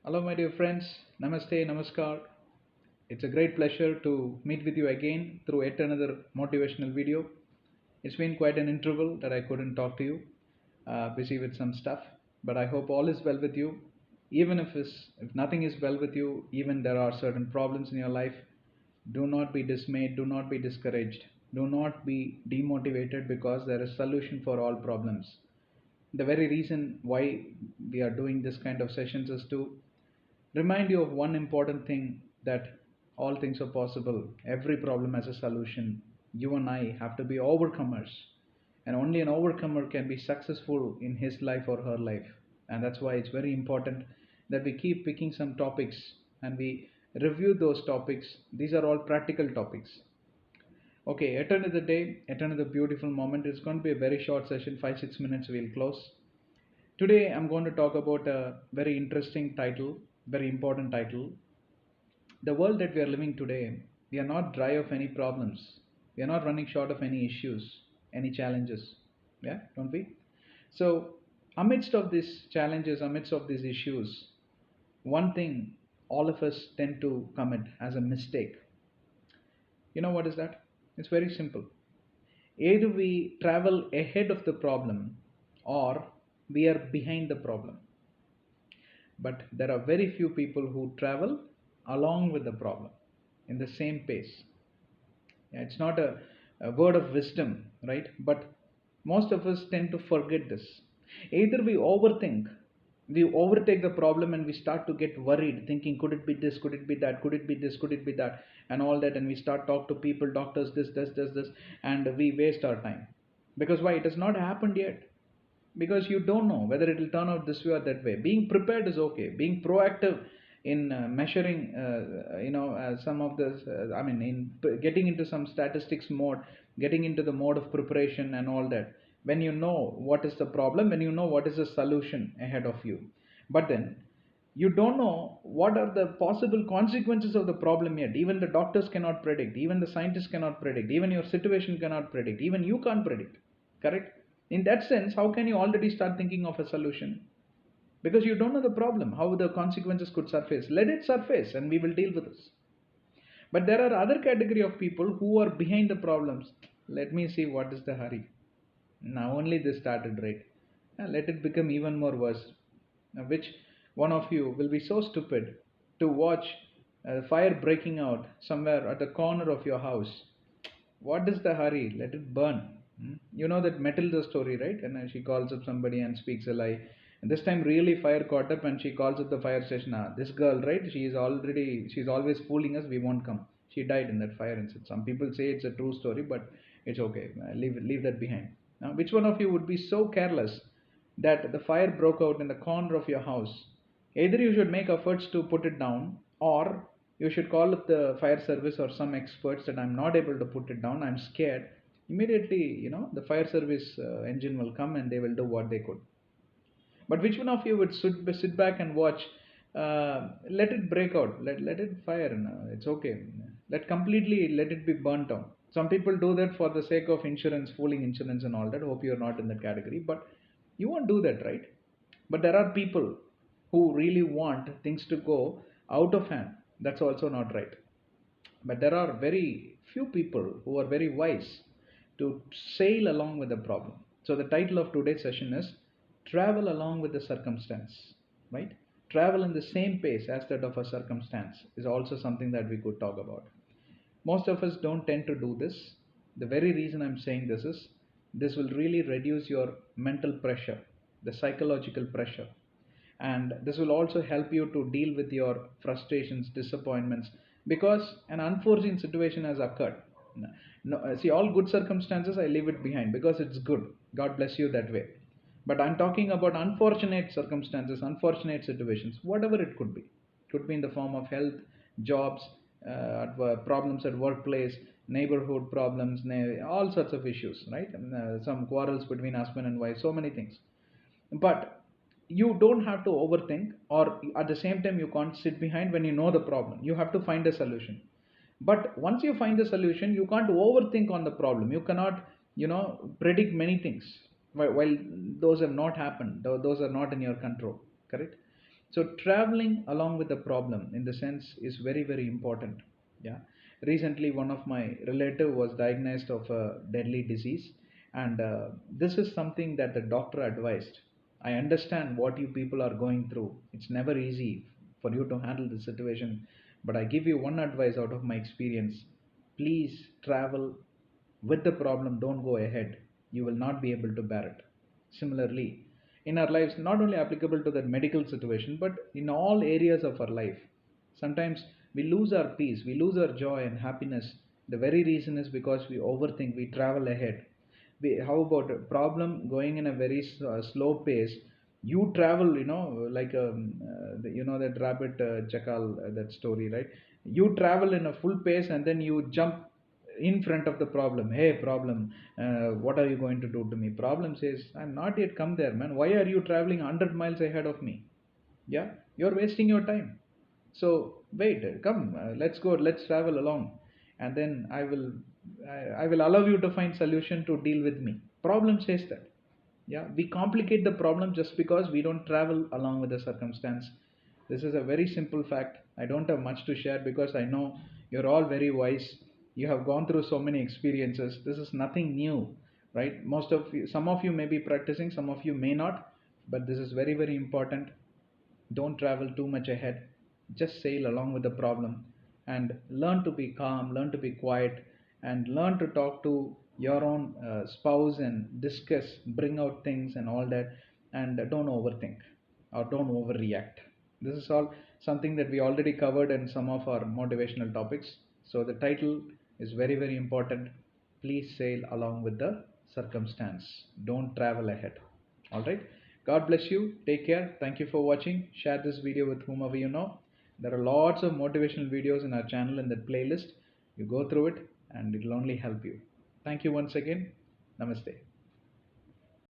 Hello, my dear friends. Namaste, namaskar. It's a great pleasure to meet with you again through yet another motivational video. It's been quite an interval that I couldn't talk to you, busy with some stuff, but I hope all is well with you. Even if nothing is well with you, even there are certain problems in your life, do not be dismayed, do not be discouraged, do not be demotivated because there is solution for all problems. The very reason why we are doing this kind of sessions is to remind you of one important thing, that all things are possible. Every problem has a solution. You and I have to be overcomers, and only an overcomer can be successful in his life or her life. And that's why it's very important that we keep picking some topics and we review those topics. These are all practical topics. Okay, at the end of the day, at another beautiful moment. It's going to be a very short session, 5 6 minutes. We'll close. Today, I'm going to talk about a very interesting title, very important title. The world that we are living today, we are not dry of any problems. We are not running short of any issues, any challenges. Yeah, don't we? So, amidst of these challenges, amidst of these issues, one thing all of us tend to commit as a mistake. You know what is that? It's very simple. Either we travel ahead of the problem or we are behind the problem. But there are very few people who travel along with the problem in the same pace. Yeah, it's not a word of wisdom, right? But most of us tend to forget this. Either we overthink, we overtake the problem and we start to get worried, thinking, could it be this, could it be that, could it be this, could it be that, and all that, and we start talk to people, doctors, this, and we waste our time. Because why? It has not happened yet, because you don't know whether it will turn out this way or that way. Being prepared is okay. Being proactive in measuring some of this, getting into some statistics mode, getting into the mode of preparation and all that, when you know what is the problem, when you know what is the solution ahead of you. But then you don't know what are the possible consequences of the problem yet. Even the doctors cannot predict, even the scientists cannot predict, even your situation cannot predict, even you can't predict. Correct? In that sense, how can you already start thinking of a solution? Because you don't know the problem, how the consequences could surface. Let it surface and we will deal with this. But there are other category of people who are behind the problems. Let me see, what is the hurry. Now only this started, right? Let it become even more worse. Now, which one of you will be so stupid to watch fire breaking out somewhere at the corner of your house? What is the hurry? Let it burn. You know that Matilda story, right? And she calls up somebody and speaks a lie. And this time, really, fire caught up, and she calls up the fire station. Ah, this girl, right? She's always fooling us. We won't come. She died in that fire incident. Some people say it's a true story, but it's okay. Leave that behind. Now, which one of you would be so careless that the fire broke out in the corner of your house? Either you should make efforts to put it down, or you should call up the fire service or some experts that I'm not able to put it down, I'm scared. Immediately, the fire service engine will come and they will do what they could. But which one of you would sit back and watch? Let it break out. Let it fire. No, it's okay. Let it be burnt down. Some people do that for the sake of insurance, fooling insurance and all that. Hope you're not in that category. But you won't do that, right? But there are people who really want things to go out of hand. That's also not right. But there are very few people who are very wise to sail along with the problem. So the title of today's session is Travel Along with the Circumstance, right? Travel in the same pace as that of a circumstance is also something that we could talk about. Most of us don't tend to do this. The very reason I'm saying this is this will really reduce your mental pressure, the psychological pressure, and this will also help you to deal with your frustrations, disappointments, because an unforeseen situation has occurred. No, see, all good circumstances I leave it behind because it's good. God bless you that way. But I'm talking about unfortunate circumstances, unfortunate situations, whatever it could be. Could be in the form of health, jobs, problems at workplace, neighborhood problems, all sorts of issues, right? Some quarrels between husband and wife, so many things. But you don't have to overthink, or at the same time, you can't sit behind when you know the problem. You have to find a solution. But once you find the solution, you can't overthink on the problem. You cannot, predict many things while those have not happened. Those are not in your control. Correct? So traveling along with the problem in the sense is very very important. Yeah, recently one of my relative was diagnosed of a deadly disease, and this is something that the doctor advised. I understand what you people are going through. It's never easy for you to handle the situation, but I give you one advice out of my experience: please travel with the problem, don't go ahead. You will not be able to bear it. Similarly, in our lives, not only applicable to that medical situation, but in all areas of our life, sometimes we lose our peace, we lose our joy and happiness. The very reason is because we overthink, we travel ahead. How about a problem going in a very slow pace? You travel, like that rabbit jackal, that story, right? You travel in a full pace and then you jump in front of the problem. Hey problem, what are you going to do to me? Problem says, I'm not yet come there, man. Why are you traveling 100 miles ahead of me? Yeah, you're wasting your time. So wait, come, let's go, let's travel along, and then I will allow you to find solution to deal with me. Problem says that. Yeah, we complicate the problem just because we don't travel along with the circumstance. This is a very simple fact. I don't have much to share because I know you're all very wise. You have gone through so many experiences. This is nothing new, right? Most of you, some of you may be practicing, some of you may not, but this is very very important. Don't travel too much ahead. Just sail along with the problem and learn to be calm, learn to be quiet, and learn to talk to your own spouse and discuss, bring out things and all that. And don't overthink or don't overreact. This is all something that we already covered in some of our motivational topics. So the title is very, very important. Please sail along with the circumstance. Don't travel ahead. All right. God bless you. Take care. Thank you for watching. Share this video with whomever you know. There are lots of motivational videos in our channel in that playlist. You go through it and it will only help you. Thank you once again. Namaste.